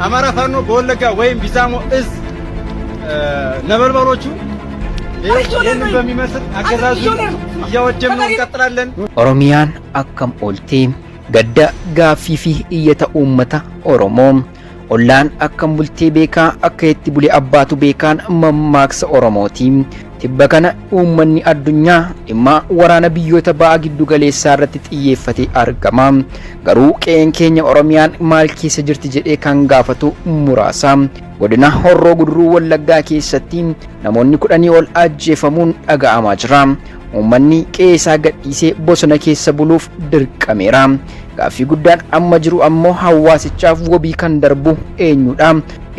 አማራ ፋኖ በወለጋ ወይም ቢዛሞ እዝ ነበልባሎቹ ይህን በሚመስል አገዛዙ እያወጀብነው እንቀጥላለን። ኦሮሚያን አከም ኦልቴ ገዳ ጋፊ ፊ እየተ ኡመታ ኦሮሞ ኦላን አከም ቡልቴ ቤካ አከየtti bulee abbaatu beekaan mammaaksa oromooti. Tibba kana uummanni addunyaa dhimma waraana biyyoota ba'aa giddu galeessaa irratti xiyyeeffatee argama. Garuu qe'een keenya Oromiyaan maal keessa jirti jedhee kan gaafatu muraasa. Godina Horroo Guduruu Wallaggaa keessatti namoonni 10 ol ajjeefamuun dhaga'amaa jira. Uummanni qe'ee isaa gadhiisee bosona keessa buluuf dirqameera. Gaaffii guddaan amma jiru ammoo hawaasichaaf wabii kan darbu eenyudha?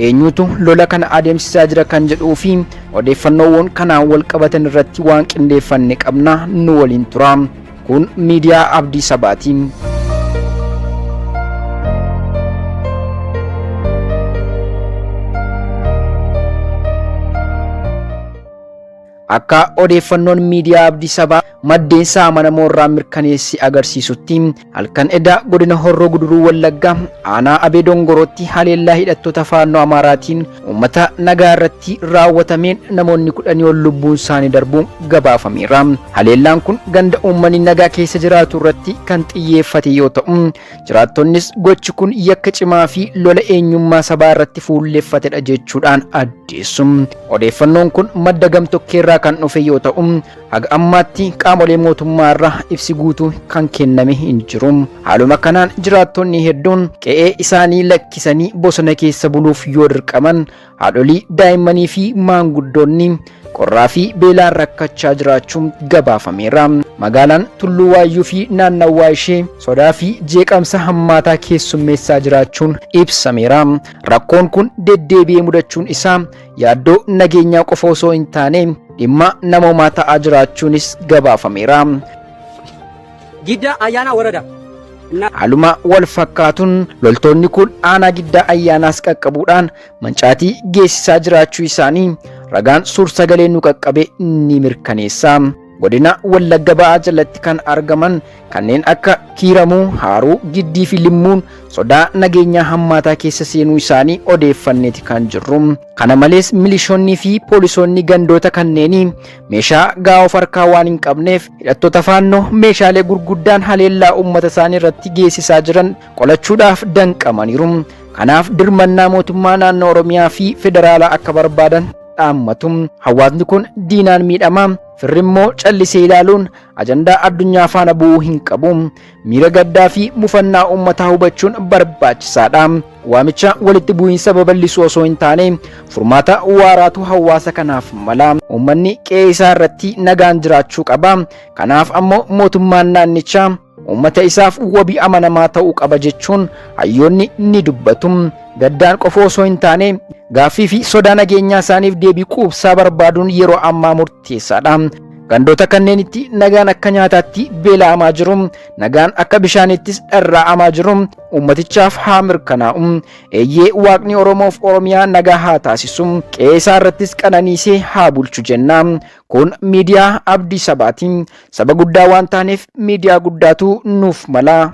Eenyutu lola kana adeemsisaa jira kan jedhuu fi odeeffannoowwan kanaan wal qabatan irratti waan qindeeffanne qabna, nu waliin tura. Kun miidiyaa Abdii Sabaati. Akka odeeffannoon miidiyaa Abdii Sabaa maddeen isaa amanamoo irraa mirkaneessi agarsiisutti halkan eda godina Horroo Guduruu Wallaggaa aanaa Abee Dongorootti haleellaa hidhattoota faannoo Amaaraatiin uummata nagaa irratti raawwatameen namoonni 10 ol lubbuun isaanii darbuun gabaafameera. Haleellaan kun ganda uummanni nagaa keessa jiraatu irratti kan xiyyeeffate yoo ta'u, jiraattonnis gochi kun yakka cimaa fi lola eenyummaa sabaa irratti fuulleeffatedha jechuudhaan addeessu. Odeeffannoon kun madda gamtokkeerraa kan dhufe yoo ta'u, haga ammaatti qaamolee mootummaa irraa ibsi guutuu kan kenname hin jiru. Haaluma kanaan jiraattonni hedduun qe'ee isaanii lakkisanii bosona keessa buluuf yoo dirqaman, haadholii, daa'immanii fi maanguddoonni qorraa fi beelaan rakkachaa jiraachuun gabaafameera. Magaalaan Tulluu Waayyuu fi naannawaa ishee sodaa fi jeeqamsa hammaataa keessummeessaa jiraachuun ibsameera. Rakkoon kun deddeebi'ee mudachuun isaa yaaddoo nageenyaa qofa osoo hin taane dhimma namoomaa ta'aa jiraachuunis gabaafameera. Giddaa Ayyaanaa Worada Haaluma wal fakkaatuun loltoonni kun aanaa Giddaa Ayyaanaas qaqqabuudhaan mancaatii geessisaa jiraachuu isaanii ragaan suur-sagalee nu qaqqabe ni mirkaneessa. Godina Wallagga Ba'aa jalatti kan argaman kanneen akka Kiiramuu, Haaruu, Giddii fi Limmuun sodaa nageenyaa hammaataa keessa seenuu isaanii odeeffanneeti kan jirru. Kana malees milishoonnii fi poolisoonni gandoota kanneenii meeshaa gaa'oo farkaa waan hin qabneef hidhattoota faannoo meeshaalee gurguddaan haleellaa uummata isaanii irratti geessisaa jiran qolachuudhaaf danqamaniiru. Kanaaf dirmannaa mootummaa naannoo Oromiyaa fi federaalaa akka barbaadan dhaammatu. Hawaasni kun diinaan miidhamaa firrimmoo callisee ilaaluun ajandaa addunyaa faana bu'uu hin qabu. Miira gaddaa fi mufannaa uummataa hubachuun barbaachisaadha. Waamicha walitti bu'iinsa babal'isuu osoo hin taane furmaata waaraatu hawaasa kanaaf mala. Uummanni qe'ee isaa irratti nagaan jiraachuu qaba. Kanaaf ammoo mootummaan naannichaa uummata isaaf wabii amanamaa ta'uu qaba jechuun hayyoonni ni dubbatu. Gaddaan qofa osoo hin taane gaaffii fi sodaa nageenyaa isaaniif deebii quubsaa barbaaduun yeroo ammaa murteessaadha. Gandoota kanneenitti nagaan akka nyaataatti beela'amaa jiru, nagaan akka bishaanittis dharraa'amaa jiru ummatichaaf haa mirkanaa'u. Eeyyee waaqni Oromoof Oromiyaa nagaa haa taasisu, qe'ee isaa irrattis qananiisee haa bulchu jenna. Kun miidiyaa Abdii Sabaati. Saba guddaa waan taaneef miidiyaa guddaatu nuuf mala.